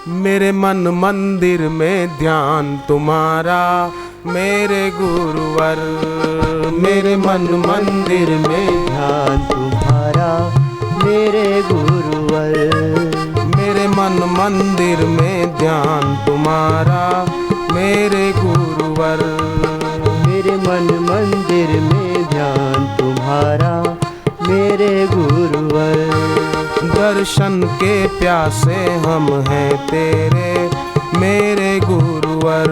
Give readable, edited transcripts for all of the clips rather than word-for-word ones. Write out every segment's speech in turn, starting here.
मेरे मन मंदिर में ध्यान तुम्हारा मेरे गुरुवर। मेरे मन मंदिर में ध्यान तुम्हारा मेरे गुरुवर। मेरे मन मंदिर में ध्यान तुम्हारा मेरे गुरुवर। मेरे मन मंदिर में ध्यान तुम्हारा मेरे गुरुवर। दर्शन के प्यासे हम हैं तेरे मेरे गुरुवर।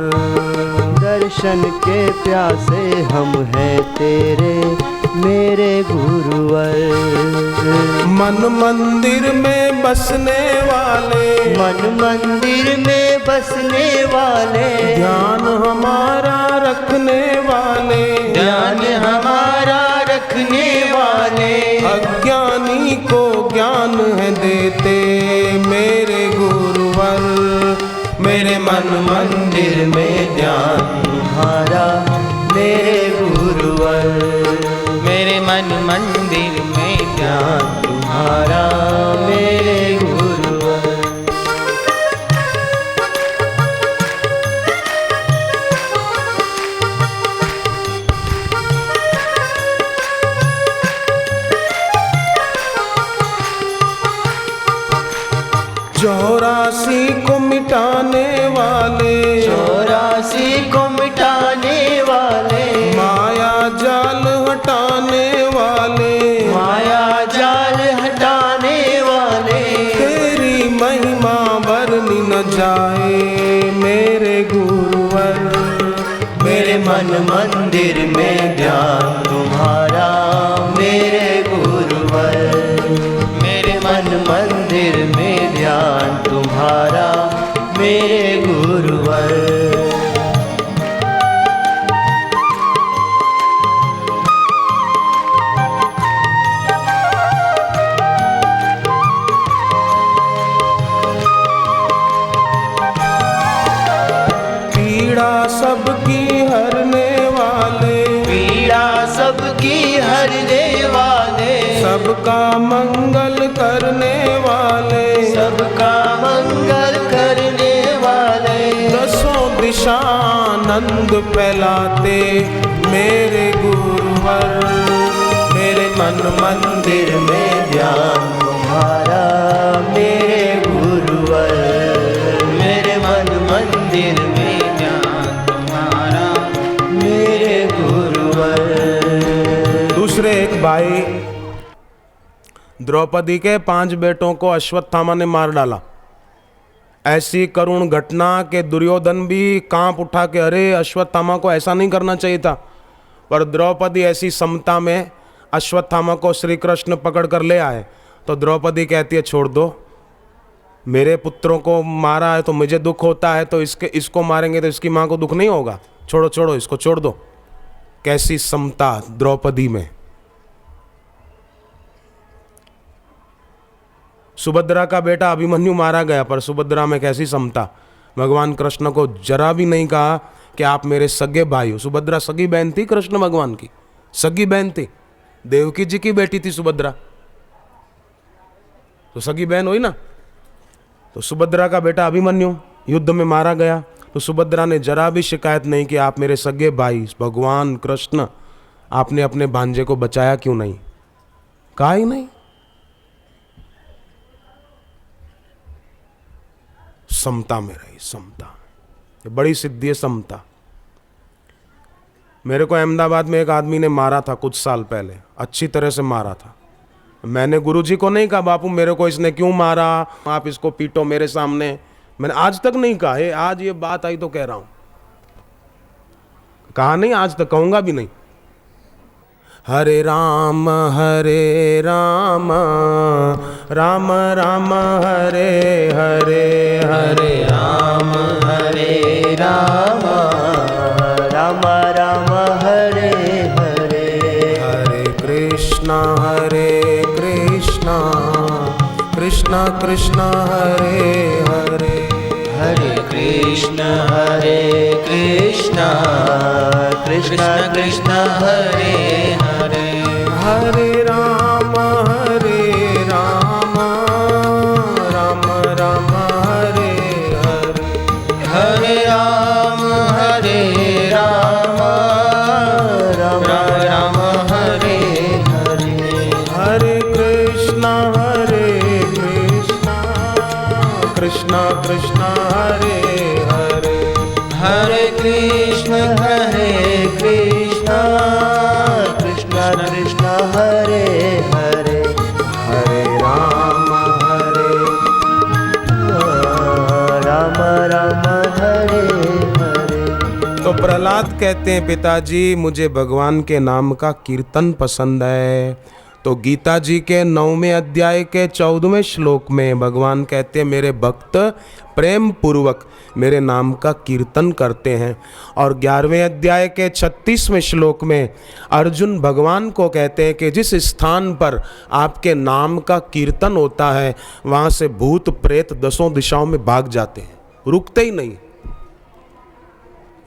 दर्शन के प्यासे हम हैं तेरे मेरे गुरुवर। मन मंदिर में बसने वाले, मन मंदिर में बसने वाले, ध्यान हमारा रखने वाले, ध्यान हमारा रखने वाले, अज्ञानी को ज्ञान है देते मेरे गुरुवर। मेरे मन मंदिर में ध्यान तुम्हारा मेरे गुरुवर। मेरे मन मंदिर में ध्यान तुम्हारा मेरे गुरुवर। चौरासी को मिटाने वाले, चौरासी को मिटाने वाले, माया जाल हटाने वाले, माया जाल हटाने वाले, तेरी महिमा वर्णि न जाए मेरे गुरुवर। मेरे मन मंदिर में ध्यान तुम्हारा मेरे गुरुवर। मेरे मन मंदिर में ध्यान तुम्हारा मेरे गुरुवर। पीड़ा सबकी हरने वाले, पीड़ा सबकी हरने वाले, सबका मंगल करने वाले, सबका मंगल करने वाले, दसों दिशा आनंद फैलाते मेरे गुरुवर। मेरे मन मंदिर में ध्यान तुम्हारा मेरे गुरुवर। मेरे मन मंदिर में ध्यान तुम्हारा मेरे गुरुवर। दूसरे एक भाई द्रौपदी के 5 बेटों को अश्वत्थामा ने मार डाला। ऐसी करुण घटना के दुर्योधन भी कांप उठा के अरे अश्वत्थामा को ऐसा नहीं करना चाहिए था। पर द्रौपदी ऐसी समता में अश्वत्थामा को श्री कृष्ण पकड़ कर ले आए तो द्रौपदी कहती है छोड़ दो, मेरे पुत्रों को मारा है तो मुझे दुख होता है, तो इसको मारेंगे तो इसकी माँ को दुख नहीं होगा। छोड़ो छोड़ो इसको, छोड़ दो। कैसी समता द्रौपदी में। सुभद्रा का बेटा अभिमन्यु मारा गया पर सुभद्रा में कैसी समता। भगवान कृष्ण को जरा भी नहीं कहा कि आप मेरे सगे भाई हो। सुभद्रा सगी बहन थी कृष्ण भगवान की, सगी बहन थी। देवकी जी की बेटी थी सुभद्रा, तो सगी बहन हुई ना। तो सुभद्रा का बेटा अभिमन्यु युद्ध में मारा गया तो सुभद्रा ने जरा भी शिकायत नहीं कि आप मेरे सगे भाई भगवान कृष्ण, आपने अपने भांजे को बचाया क्यों नहीं, कहा ही नहीं। समता में रही, समता। ये बड़ी सिद्धि है समता। मेरे को अहमदाबाद में एक आदमी ने मारा था कुछ साल पहले, अच्छी तरह से मारा था। मैंने गुरुजी को नहीं कहा बापू मेरे को इसने क्यों मारा, आप इसको पीटो मेरे सामने। मैंने आज तक नहीं कहा है, आज ये बात आई तो कह रहा हूं। कहा नहीं, आज तक कहूंगा भी नहीं। हरे राम राम राम हरे हरे, हरे राम राम राम हरे हरे, हरे कृष्णा कृष्णा कृष्णा हरे हरे, हरे कृष्ण कृष्ण कृष्ण हरे हरे, हरे राम राम राम हरे कहते हैं पिताजी मुझे भगवान के नाम का कीर्तन पसंद है। तो गीता जी के 9वें अध्याय के 14वें श्लोक में भगवान कहते हैं मेरे भक्त प्रेम पूर्वक मेरे नाम का कीर्तन करते हैं। और 11वें अध्याय के 36वें श्लोक में अर्जुन भगवान को कहते हैं कि जिस स्थान पर आपके नाम का कीर्तन होता है वहाँ से भूत प्रेत 10 दिशाओं में भाग जाते हैं, रुकते ही नहीं।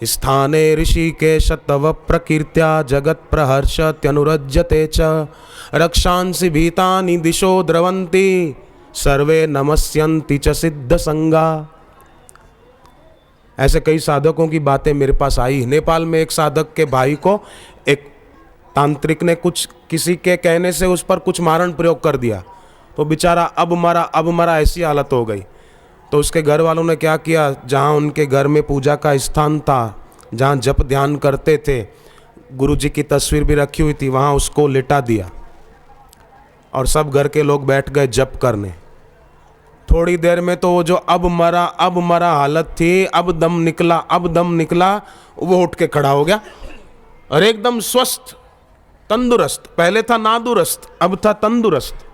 स्थाने ऋषिकेश तव प्रकीर्त्या जगत प्रहर्षत्यनुरज्यते च रक्षांसि भीतानि दिशो द्रवन्ति सर्वे नमस्यन्ति च सिद्ध संगा। ऐसे कई साधकों की बातें मेरे पास आई। नेपाल में एक साधक के भाई को एक तांत्रिक ने कुछ किसी के कहने से उस पर कुछ मारण प्रयोग कर दिया, तो बेचारा अब मरा ऐसी हालत हो गई। तो उसके घर वालों ने क्या किया, जहाँ उनके घर में पूजा का स्थान था, जहाँ जप ध्यान करते थे, गुरु जी की तस्वीर भी रखी हुई थी, वहाँ उसको लिटा दिया और सब घर के लोग बैठ गए जप करने। थोड़ी देर में तो वो जो अब मरा हालत थी, अब दम निकला, वो उठ के खड़ा हो गया और एकदम स्वस्थ तंदुरुस्त। पहले था नादुरुस्त, अब था तंदुरुस्त।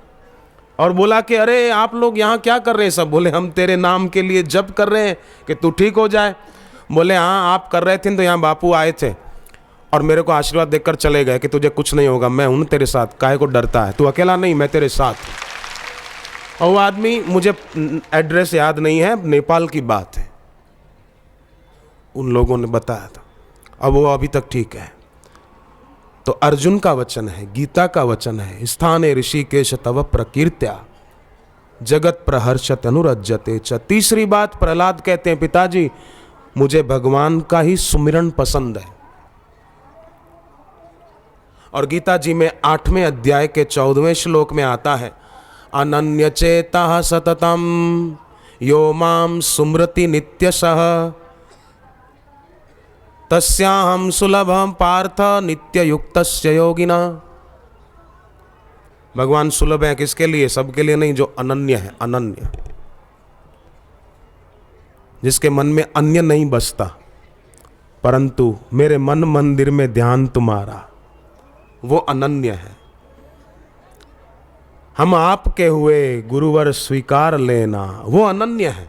और बोला कि अरे आप लोग यहाँ क्या कर रहे हैं सब? बोले हम तेरे नाम के लिए जप कर रहे हैं कि तू ठीक हो जाए। बोले हाँ आप कर रहे थे तो यहाँ बापू आए थे और मेरे को आशीर्वाद देकर चले गए कि तुझे कुछ नहीं होगा, मैं हूँ तेरे साथ, काहे को डरता है, तू अकेला नहीं, मैं तेरे साथ। और वो आदमी, मुझे एड्रेस याद नहीं है, नेपाल की बात है, उन लोगों ने बताया था, अब वो अभी तक ठीक है। तो अर्जुन का वचन है, गीता का वचन है, स्थाने ऋषिकेश तव प्रकीर्त्या जगत प्रहर्षत अनुरज्यते च। तीसरी बात प्रहलाद कहते हैं पिताजी मुझे भगवान का ही सुमिरन पसंद है। और गीता जी में 8वें अध्याय के 14वें श्लोक में आता है अनन्य चेता सततम यो माम सुमृति नित्यशः तस्याहं सुलभम पार्थ नित्य युक्तस्य योगिना। भगवान सुलभ है किसके लिए? सबके लिए नहीं, जो अनन्य है, अनन्य, जिसके मन में अन्य नहीं बसता, परंतु मेरे मन मंदिर में ध्यान तुम्हारा, वो अनन्य है। हम आपके हुए गुरुवर स्वीकार लेना, वो अनन्य है।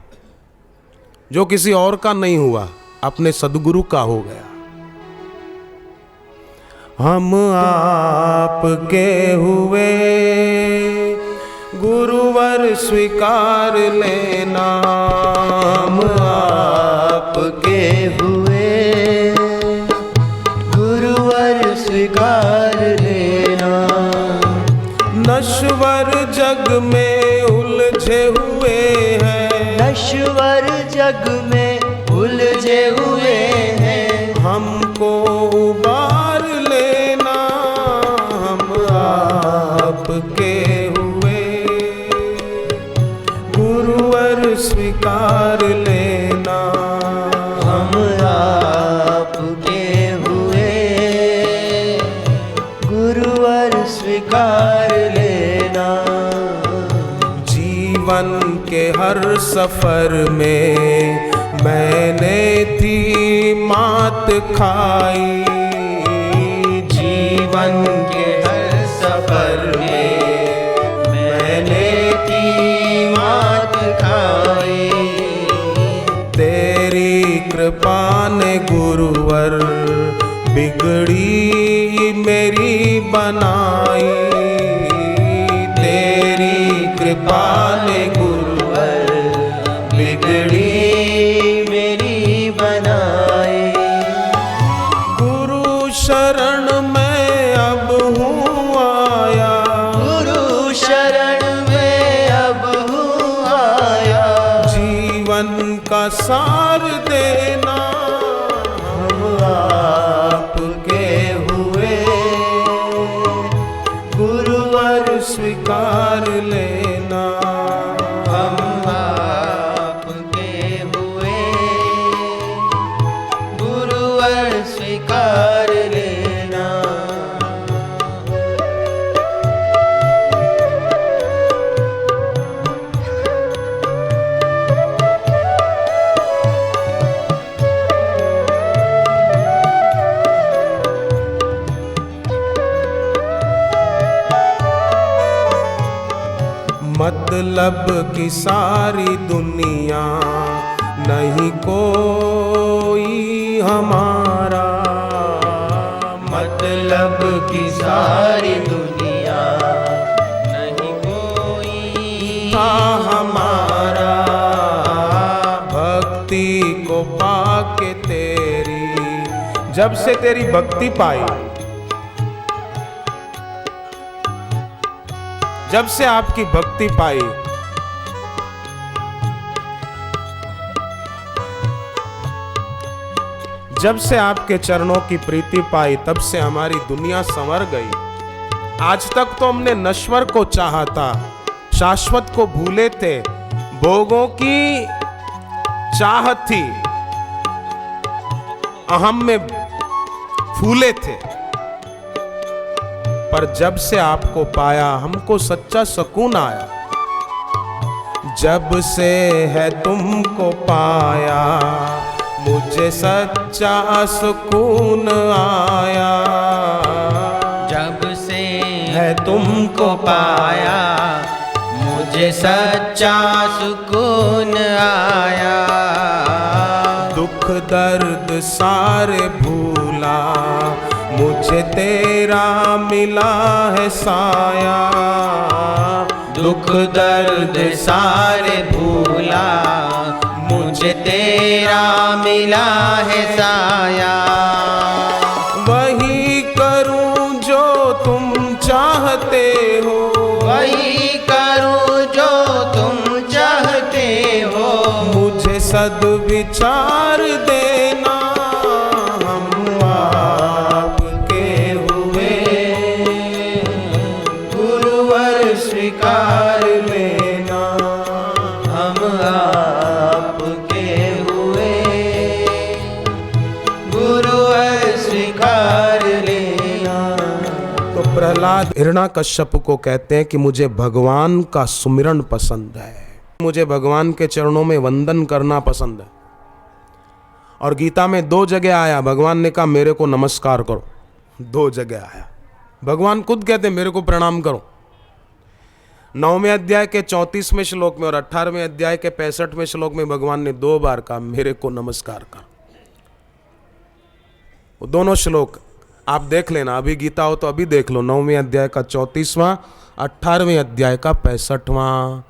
जो किसी और का नहीं हुआ, अपने सदगुरु का हो गया। हम आपके हुए गुरुवर स्वीकार लेना, हम आपके हुए गुरुवर स्वीकार लेना। नश्वर जग में उलझे हुए हैं, नश्वर जग में उलझे हुए हैं, हमको उबार लेना। हम आपके हुए गुरुवर स्वीकार लेना। हम आपके हुए गुरुवर स्वीकार लेना। जीवन के हर सफर में मैंने थी मात खाई, जीवन के हर सफर में मैंने थी मात खाई। तेरी कृपा ने गुरुवर बिगड़ी मेरी बनाई। तेरी कृपा ने गुरुवर बिगड़ी मेरी बनाई। गुरु शरण में अब हूँ आया, गुरु शरण में अब हूँ आया। जीवन का सार देना। हम आपके हुए गुरुवर स्वीकार लेना। हम आपके हुए गुरुवर स्वीकार लेना। मतलब की सारी दुनिया, नहीं कोई हमारा। मतलब की सारी दुनिया, नहीं कोई हमारा। भक्ति को पाके तेरी, जब से तेरी भक्ति पाई, जब से आपकी भक्ति पाई, जब से आपके चरणों की प्रीति पाई, तब से हमारी दुनिया संवर गई। आज तक तो हमने नश्वर को चाहा था, शाश्वत को भूले थे, भोगों की चाहत थी, अहम में फूले थे। पर जब से आपको पाया, हमको सच्चा सुकून आया। जब से है तुमको पाया, मुझे सच्चा सुकून आया। जब से है तुमको पाया, मुझे सच्चा सुकून आया। दुख दर्द सारे भूला, मुझे तेरा मिला है साया। दुख दर्द सारे भूला, मुझे तेरा मिला है साया। वही करूं जो तुम चाहते हो, वही करूं जो तुम चाहते हो। मुझे सद्विचार देना, हम आपके हुए, गुरुवर स्वीकार लेना। हम आपके हुए, गुरुवर स्वीकार लेना। तो प्रहलाद हिरण्याकश्यप को कहते हैं कि मुझे भगवान का सुमिरन पसंद है, मुझे भगवान के चरणों में वंदन करना पसंद है। और गीता में 2 जगह आया, भगवान ने कहा मेरे को नमस्कार करो, 2 जगह आया। भगवान खुद कहते हैं मेरे को प्रणाम करो। 9वें अध्याय के 34वें श्लोक में और 18वें अध्याय के 65वें श्लोक में भगवान ने 2 बार कहा मेरे को नमस्कार कर। वो दोनों श्लोक आप देख लेना, अभी गीता हो तो अभी देख लो। 9वें अध्याय का 34वां, 18वें अध्याय का 65वां।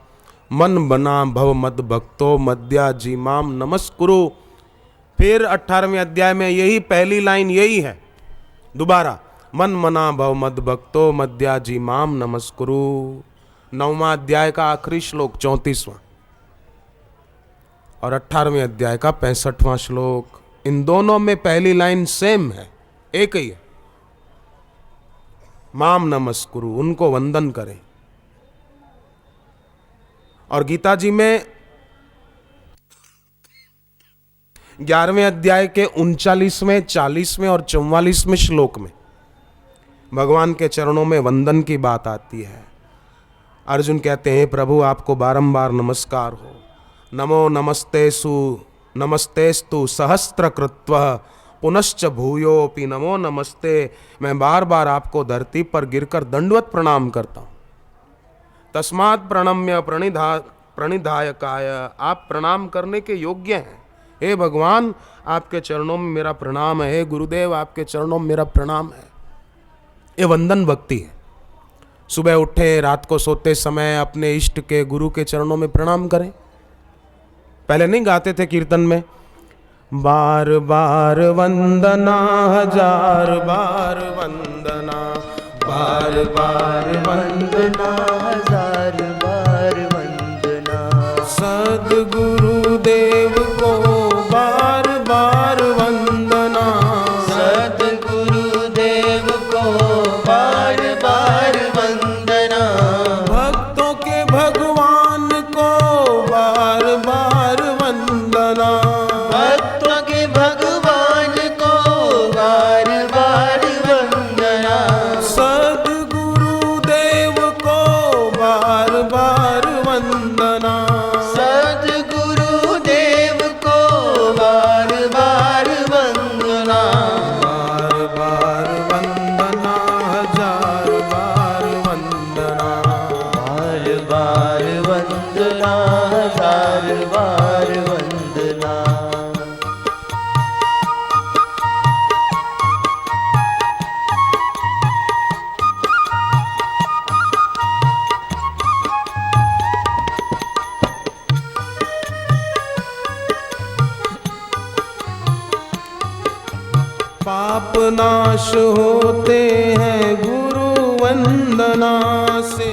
मन बना भव मद भक्तो मद्या जीमाम नमस्कुरु। फिर 18वें अध्याय में यही पहली लाइन यही है दोबारा, मन मना भव मद भक्तो मद्या जीमाम नमस्कुरु। 9वां अध्याय का आखिरी श्लोक 34वां और 18वें अध्याय का 65वां श्लोक। इन दोनों में पहली लाइन सेम है, एक ही है, माम नमस्कुरु, उनको वंदन करें। और गीता जी में 11वें अध्याय के 39वें, 40वें और 44वें श्लोक में भगवान के चरणों में वंदन की बात आती है। अर्जुन कहते हैं प्रभु आपको बारंबार नमस्कार हो। नमो नमस्तेस्तु सहस्त्र कृत्वः पुनश्च भूयोपि नमो नमस्ते। मैं बार बार आपको धरती पर गिरकर दंडवत प्रणाम करता हूं। तस्मात् प्रणम्य प्रणिधायकाय, आप प्रणाम करने के योग्य हैं। हे भगवान आपके चरणों में मेरा प्रणाम है, हे गुरुदेव आपके चरणों में मेरा प्रणाम है। ये वंदन भक्ति है। सुबह उठे, रात को सोते समय अपने इष्ट के गुरु के चरणों में प्रणाम करें। पहले नहीं गाते थे कीर्तन में, बार बार वंदना हजार बार वंदना, बार बार वंदना हजार बार वंदना। सद्गुरु देव को बार बार वंदना, सद्गुरु देव को बार बार वंदना। भक्तों के भगवान को बार बार वंदना, भक्तों के भगवान को बार बार वंदना। सद्गुरु देव को बार बार वंदना, सद्गुरु देव पाप नाश होते हैं गुरु वंदना से।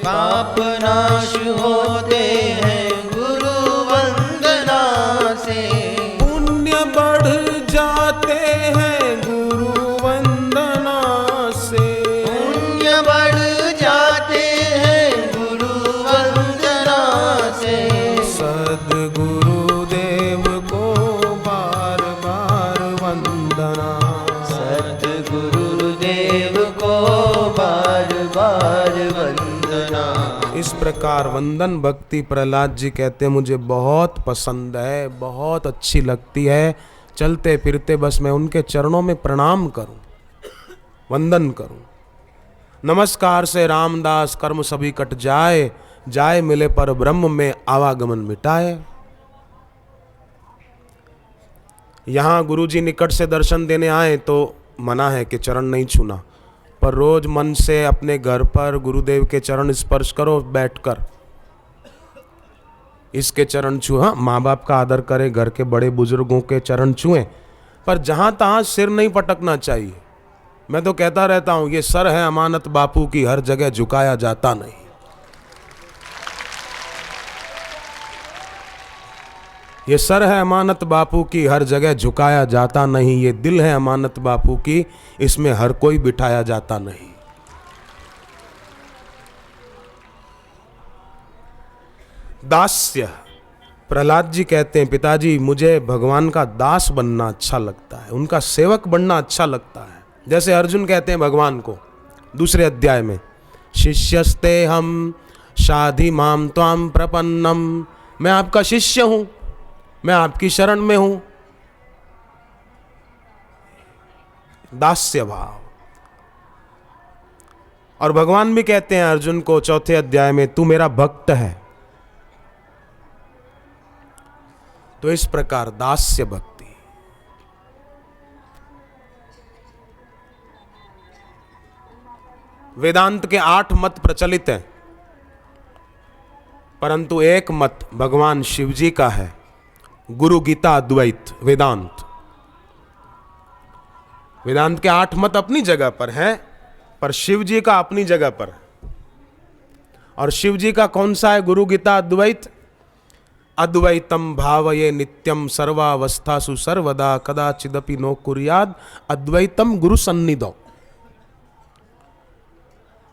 पाप नाश होते हैं गुरु वंदना से। पुण्य बढ़ जाते हैं गुरु वंदना से। पुण्य बढ़ जाते हैं गुरु वंदना से। सद्गुरु देव को बार बार वंदना। सद्गुरु देव को बार बार वंदना। इस प्रकार वंदन भक्ति प्रहलाद जी कहते हैं मुझे बहुत पसंद है, बहुत अच्छी लगती है। चलते फिरते बस मैं उनके चरणों में प्रणाम करूं, वंदन करूं। नमस्कार से रामदास कर्म सभी कट जाए, जाए मिले पर ब्रह्म में आवागमन मिटाए। यहाँ गुरुजी निकट से दर्शन देने आए तो मना है कि चरण नहीं छूना, पर रोज मन से अपने घर पर गुरुदेव के चरण स्पर्श करो बैठकर। इसके चरण छू, हाँ माँ बाप का आदर करें, घर के बड़े बुजुर्गों के चरण छुएं, पर जहाँ तहाँ सिर नहीं पटकना चाहिए। मैं तो कहता रहता हूँ ये सर है अमानत बापू की, हर जगह झुकाया जाता नहीं। ये सर है अमानत बापू की, हर जगह झुकाया जाता नहीं। ये दिल है अमानत बापू की, इसमें हर कोई बिठाया जाता नहीं। दास्य, प्रहलाद जी कहते हैं पिताजी मुझे भगवान का दास बनना अच्छा लगता है, उनका सेवक बनना अच्छा लगता है। जैसे अर्जुन कहते हैं भगवान को दूसरे अध्याय में, शिष्यस्ते हम शाधि माम त्वाम प्रपन्नम, मैं आपका शिष्य हूं, मैं आपकी शरण में हूं। दास्य भाव। और भगवान भी कहते हैं अर्जुन को चौथे अध्याय में, तू मेरा भक्त है। तो इस प्रकार दास्य भक्ति। वेदांत के 8 मत प्रचलित हैं, परंतु एक मत भगवान शिव जी का है, गुरु गीता अद्वैत वेदांत। वेदांत के 8 मत अपनी जगह पर हैं, पर शिव जी का अपनी जगह पर है। और शिव जी का कौन सा है गुरु गीता अद्वैत? अद्वैतम भावये नित्यम सर्वावस्थासु सर्वदा कदाचिदपि नो कुर्याद अद्वैतम गुरु सन्निधौ।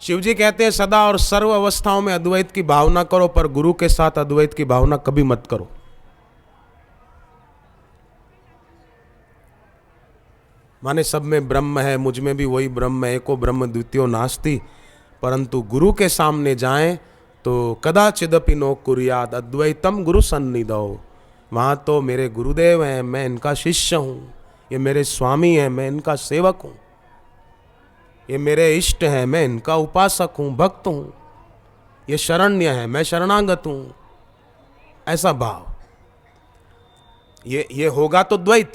शिव जी कहते हैं सदा और सर्व अवस्थाओं में अद्वैत की भावना करो, पर गुरु के साथ अद्वैत की भावना कभी मत करो। माने सब में ब्रह्म है, मुझ में भी वही ब्रह्म है, एको ब्रह्म द्वितीयो नास्ति, परंतु गुरु के सामने जाएं तो कदाचिदपि नो कुर्याद अद्वैतम गुरु सन्निधौ। वहाँ तो मेरे गुरुदेव हैं, मैं इनका शिष्य हूँ, ये मेरे स्वामी हैं, मैं इनका सेवक हूँ, ये मेरे इष्ट हैं, मैं इनका उपासक हूँ, भक्त हूँ, ये शरण्य है, मैं शरणागत हूँ। ऐसा भाव ये होगा तो द्वैत,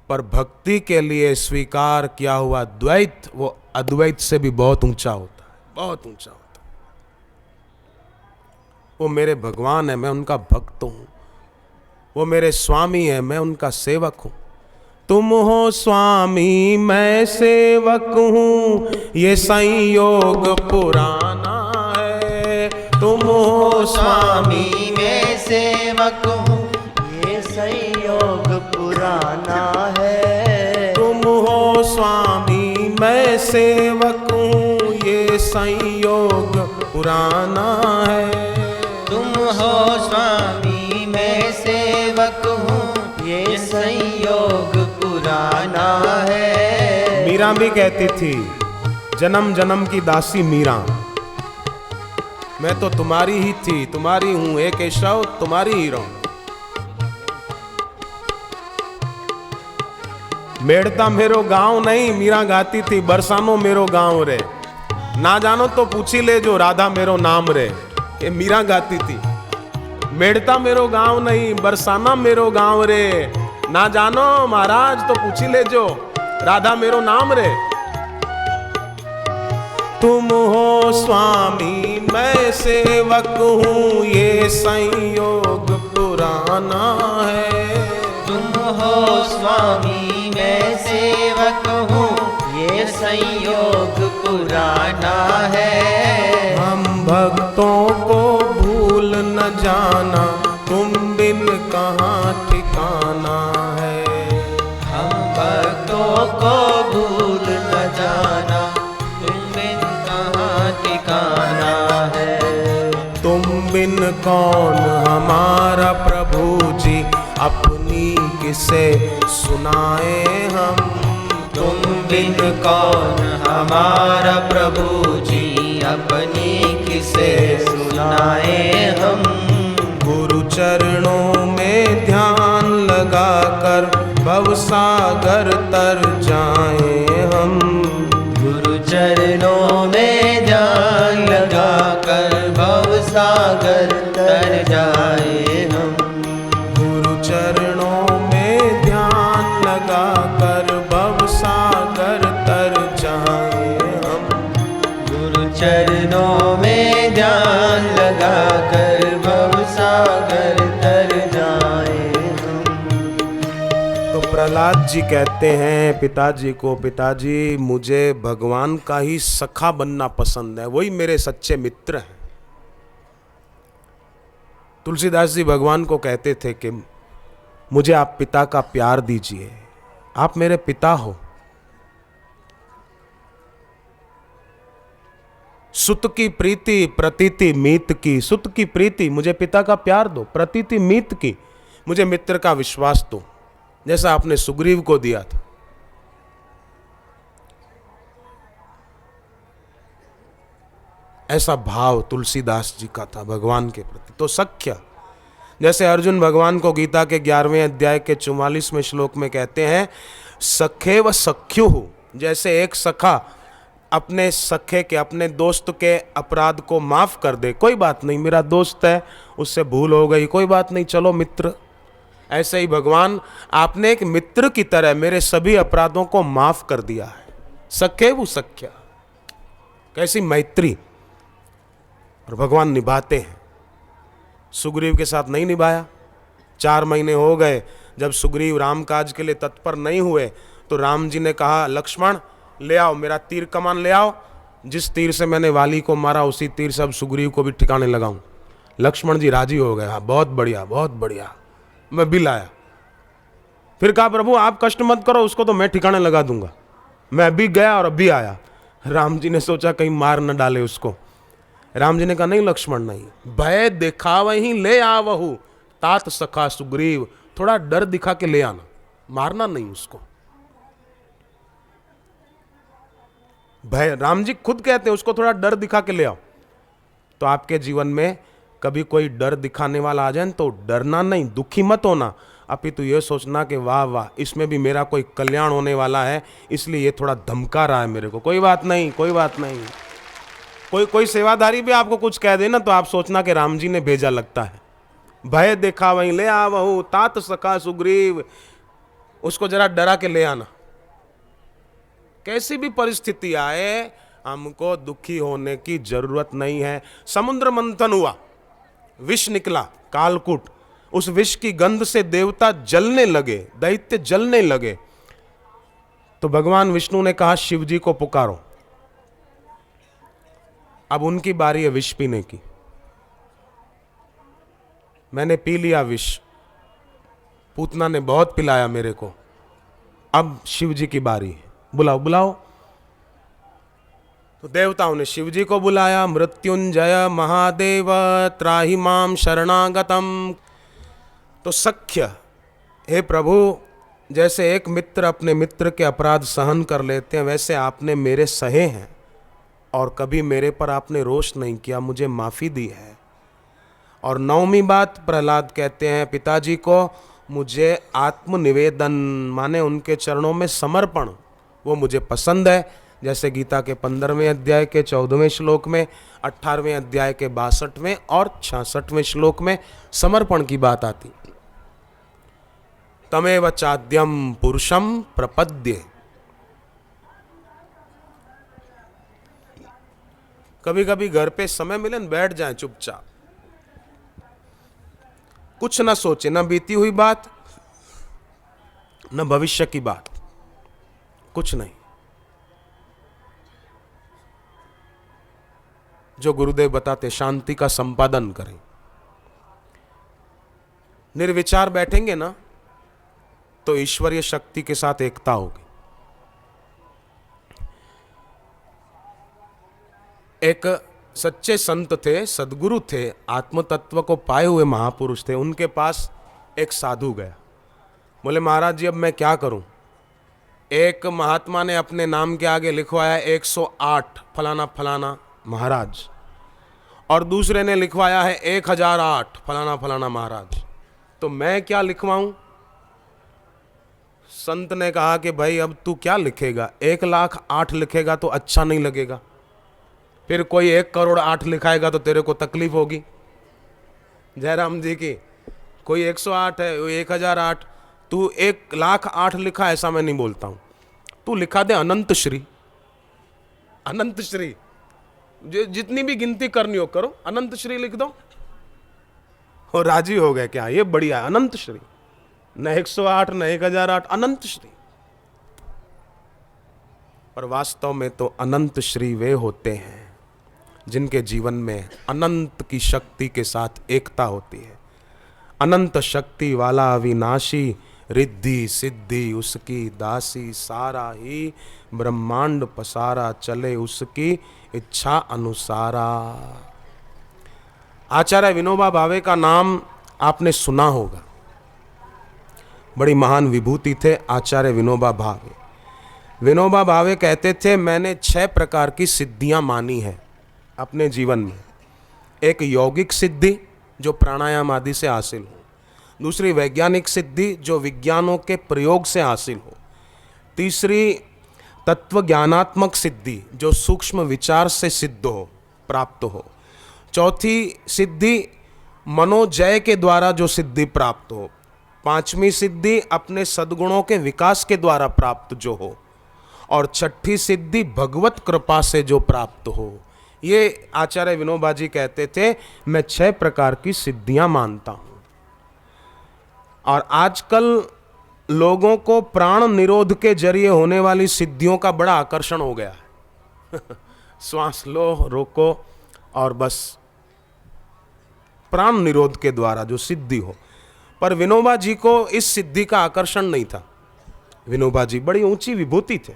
पर भक्ति के लिए स्वीकार किया हुआ द्वैत वो अद्वैत से भी बहुत ऊंचा होता है, बहुत ऊंचा होता है। वो मेरे भगवान है, मैं उनका भक्त हूं, वो मेरे स्वामी है, मैं उनका सेवक हूं। तुम हो स्वामी मैं सेवक हूं, ये संयोग पुराना है। तुम हो स्वामी मैं सेवक हूँ, ये संयोग पुराना है। तुम हो स्वामी मैं सेवक हूँ, ये संयोग पुराना है। तुम हो स्वामी मैं सेवक हूँ, ये संयोग पुराना है। मीरा भी कहती थी, जन्म जन्म की दासी मीरा, मैं तो तुम्हारी ही थी, तुम्हारी हूं, एक केशव तुम्हारी ही रहूं। मेड़ता मेरो गांव नहीं, मीरा गाती थी, बरसानो मेरो गांव रे। ना जानो तो पूछी ले जो, राधा मेरो नाम रे। ये मीरा गाती थी। मेड़ता मेरो गांव नहीं, बरसाना मेरो गांव रे। ना जानो महाराज तो पूछी ले जो, राधा मेरो नाम रे। तुम हो स्वामी मैं सेवक हूँ, ये संयोग पुराना है। तुम हो स्वामी मैं सेवक हूँ, ये संयोग पुराना है। हम भक्तों को भूल न जाना, तुम बिन कहाँ ठिकाना है। हम भक्तों को भूल न जाना, तुम बिन कहाँ ठिकाना है। तुम बिन कौन हमारा प्रभु जी, अपनी किसे सुनाए हम। तुम बिन कौन हमारा प्रभु जी, अपनी किसे सुनाए हम। गुरु चरणों में ध्यान लगाकर भवसागर तर जाए हम। गुरु चरणों में ध्यान लगाकर भवसागर तर जाए हम। गुरु चरणों में ध्यान लगाकर भवसागर तर जाए हम। गुरु चरणों में ध्यान लगाकर भवसागर तर जाए हम। तो प्रहलाद जी कहते हैं पिताजी को, पिताजी मुझे भगवान का ही सखा बनना पसंद है, वही मेरे सच्चे मित्र हैं। तुलसीदास जी भगवान को कहते थे कि मुझे आप पिता का प्यार दीजिए, आप मेरे पिता हो। सुत की प्रीति प्रतीति मीत की, सुत की प्रीति मुझे पिता का प्यार दो, प्रतीति मीत की मुझे मित्र का विश्वास दो, जैसा आपने सुग्रीव को दिया था। ऐसा भाव तुलसीदास जी का था भगवान के प्रति। तो सख्य, जैसे अर्जुन भगवान को गीता के 11वें अध्याय के 44वें श्लोक में कहते हैं, सखे व सख्यु, जैसे एक सखा अपने सखे के, अपने दोस्त के अपराध को माफ कर दे, कोई बात नहीं, मेरा दोस्त है, उससे भूल हो गई, कोई बात नहीं, चलो मित्र। ऐसे ही भगवान आपने एक मित्र की तरह मेरे सभी अपराधों को माफ कर दिया है। सखे वो सख्या, कैसी मैत्री। और भगवान निभाते हैं। सुग्रीव के साथ नहीं निभाया। 4 महीने हो गए, जब सुग्रीव राम काज के लिए तत्पर नहीं हुए तो राम जी ने कहा, लक्ष्मण ले आओ मेरा तीर कमान ले आओ, जिस तीर से मैंने वाली को मारा उसी तीर से अब सुग्रीव को भी ठिकाने लगाऊं। लक्ष्मण जी राजी हो गए, हाँ बहुत बढ़िया बहुत बढ़िया, मैं भी लाया। फिर कहा, प्रभु आप कष्ट मत करो, उसको तो मैं ठिकाने लगा दूंगा। मैं भी गया और अभी आया। राम जी ने सोचा कहीं मार न डाले उसको। राम जी ने कहा, नहीं लक्ष्मण नहीं, भय दिखावहीं ले आवहु तात सखा सुग्रीव, थोड़ा डर दिखा के ले आना, मारना नहीं उसको। भय, राम जी खुद कहते हैं उसको थोड़ा डर दिखा के ले आओ। तो आपके जीवन में कभी कोई डर दिखाने वाला आ जाए तो डरना नहीं, दुखी मत होना, अपितु ये सोचना कि वाह वाह इसमें भी मेरा कोई कल्याण होने वाला है, इसलिए ये थोड़ा धमका रहा है मेरे को। कोई बात नहीं, कोई बात नहीं। कोई सेवाधारी भी आपको कुछ कह दे ना तो आप सोचना कि राम जी ने भेजा लगता है। भय देखा वहीं ले आवहु तात सखा सुग्रीव, उसको जरा डरा के ले आना। कैसी भी परिस्थिति आए हमको दुखी होने की जरूरत नहीं है। समुद्र मंथन हुआ, विष निकला कालकूट, उस विष की गंध से देवता जलने लगे, दैत्य जलने लगे। तो भगवान विष्णु ने कहा शिव जी को पुकारो। अब उनकी बारी है विष पीने की। मैंने पी लिया विष, पूतना ने बहुत पिलाया मेरे को, अब शिव जी की बारी है, बुलाओ बुलाओ। तो देवताओं ने शिव जी को बुलाया। मृत्युंजय महादेव त्राहि माम शरणागतम। तो सख्य, हे प्रभु, जैसे एक मित्र अपने मित्र के अपराध सहन कर लेते हैं, वैसे आपने मेरे सहे हैं और कभी मेरे पर आपने रोष नहीं किया, मुझे माफ़ी दी है। और 9वीं बात प्रहलाद कहते हैं पिताजी को, मुझे आत्मनिवेदन माने उनके चरणों में समर्पण, वो मुझे पसंद है। जैसे गीता के 15वें अध्याय के 14वें श्लोक में, 18वें अध्याय के 62वें और 66वें श्लोक में समर्पण की बात आती। तमेव चाद्यम पुरुषम प्रपद्ये। कभी कभी घर पे समय मिले न बैठ जाएं चुपचाप, कुछ ना सोचे, ना बीती हुई बात, न भविष्य की बात, कुछ नहीं। जो गुरुदेव बताते शांति का संपादन करें, निर्विचार बैठेंगे ना तो ईश्वरीय शक्ति के साथ एकता होगी। एक सच्चे संत थे, सदगुरु थे, आत्म तत्व को पाए हुए महापुरुष थे। उनके पास एक साधु गया, बोले महाराज जी अब मैं क्या करूं। एक महात्मा ने अपने नाम के आगे लिखवाया 108 फलाना फलाना महाराज, और दूसरे ने लिखवाया है 1008 फलाना फलाना महाराज। तो मैं क्या लिखवाऊं? संत ने कहा कि भाई अब तू क्या लिखेगा, 1,08,000 लिखेगा तो अच्छा नहीं लगेगा, फिर कोई 1,08,00,000 लिखाएगा तो तेरे को तकलीफ होगी। जयराम जी की कोई 108 है, 1,008, तू 1,08,000 लिखा, ऐसा मैं नहीं बोलता हूं। तू लिखा दे अनंत श्री, अनंत श्री, जितनी भी गिनती करनी हो करो, अनंत श्री लिख दो। और राजी हो गए, क्या ये बढ़िया है, अनंत श्री, न 108 न 1,008, अनंत श्री। पर वास्तव में तो अनंत श्री वे होते हैं जिनके जीवन में अनंत की शक्ति के साथ एकता होती है। अनंत शक्ति वाला अविनाशी, रिद्धि सिद्धि उसकी दासी, सारा ही ब्रह्मांड पसारा, चले उसकी इच्छा अनुसारा। आचार्य विनोबा भावे का नाम आपने सुना होगा, बड़ी महान विभूति थे आचार्य विनोबा भावे। विनोबा भावे कहते थे मैंने 6 प्रकार की सिद्धियां मानी है अपने जीवन में। एक यौगिक सिद्धि जो प्राणायाम आदि से हासिल हो, दूसरी वैज्ञानिक सिद्धि जो विज्ञानों के प्रयोग से हासिल हो, तीसरी तत्व ज्ञानात्मक सिद्धि जो सूक्ष्म विचार से सिद्ध हो, प्राप्त हो, चौथी सिद्धि मनोजय के द्वारा जो सिद्धि प्राप्त हो, पांचवी सिद्धि अपने सद्गुणों के विकास के द्वारा प्राप्त जो हो, और छठी सिद्धि भगवत कृपा से जो प्राप्त हो। ये आचार्य विनोबा जी कहते थे मैं 6 प्रकार की सिद्धियां मानता हूं। और आजकल लोगों को प्राण निरोध के जरिए होने वाली सिद्धियों का बड़ा आकर्षण हो गया है। श्वास लो, रोको और बस प्राण निरोध के द्वारा जो सिद्धि हो। पर विनोबा जी को इस सिद्धि का आकर्षण नहीं था। विनोबा जी बड़ी ऊंची विभूति थे।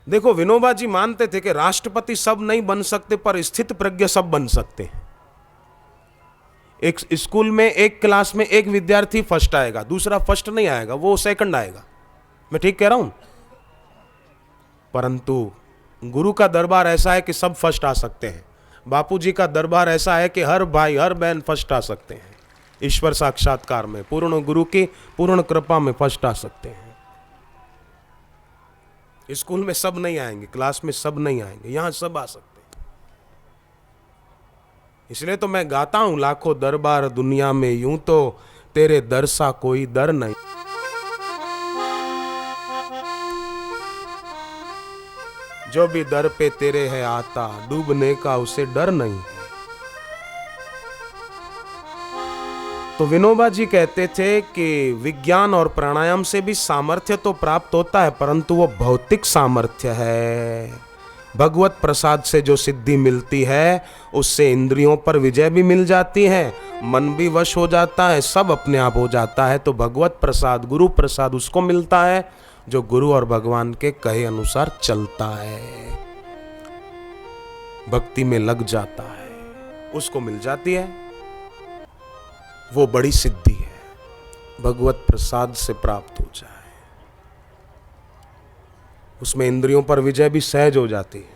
देखो विनोबा जी मानते थे कि राष्ट्रपति सब नहीं बन सकते पर स्थित प्रज्ञ सब बन सकते हैं। एक स्कूल में एक क्लास में एक विद्यार्थी फर्स्ट आएगा, दूसरा फर्स्ट नहीं आएगा, वो सेकंड आएगा। मैं ठीक कह रहा हूं? परंतु गुरु का दरबार ऐसा है कि सब फर्स्ट आ सकते हैं। बापू जी का दरबार ऐसा है कि हर भाई हर बहन फर्स्ट आ सकते हैं। ईश्वर साक्षात्कार में पूर्ण गुरु की पूर्ण कृपा में फर्स्ट आ सकते हैं। स्कूल में सब नहीं आएंगे, क्लास में सब नहीं आएंगे, यहां सब आ सकते हैं। इसलिए तो मैं गाता हूं लाखों दरबार दुनिया में, यूं तो तेरे दर सा कोई दर नहीं। जो भी दर पे तेरे है आता, डूबने का उसे डर नहीं है। तो विनोबा जी कहते थे कि विज्ञान और प्राणायाम से भी सामर्थ्य तो प्राप्त होता है, परंतु वो भौतिक सामर्थ्य है। भगवत प्रसाद से जो सिद्धि मिलती है उससे इंद्रियों पर विजय भी मिल जाती है, मन भी वश हो जाता है, सब अपने आप हो जाता है। तो भगवत प्रसाद, गुरु प्रसाद उसको मिलता है जो गुरु और भगवान के कहे अनुसार चलता है, भक्ति में लग जाता है, उसको मिल जाती है। वो बड़ी सिद्धि है, भगवत प्रसाद से प्राप्त हो जाए। उसमें इंद्रियों पर विजय भी सहज हो जाती है।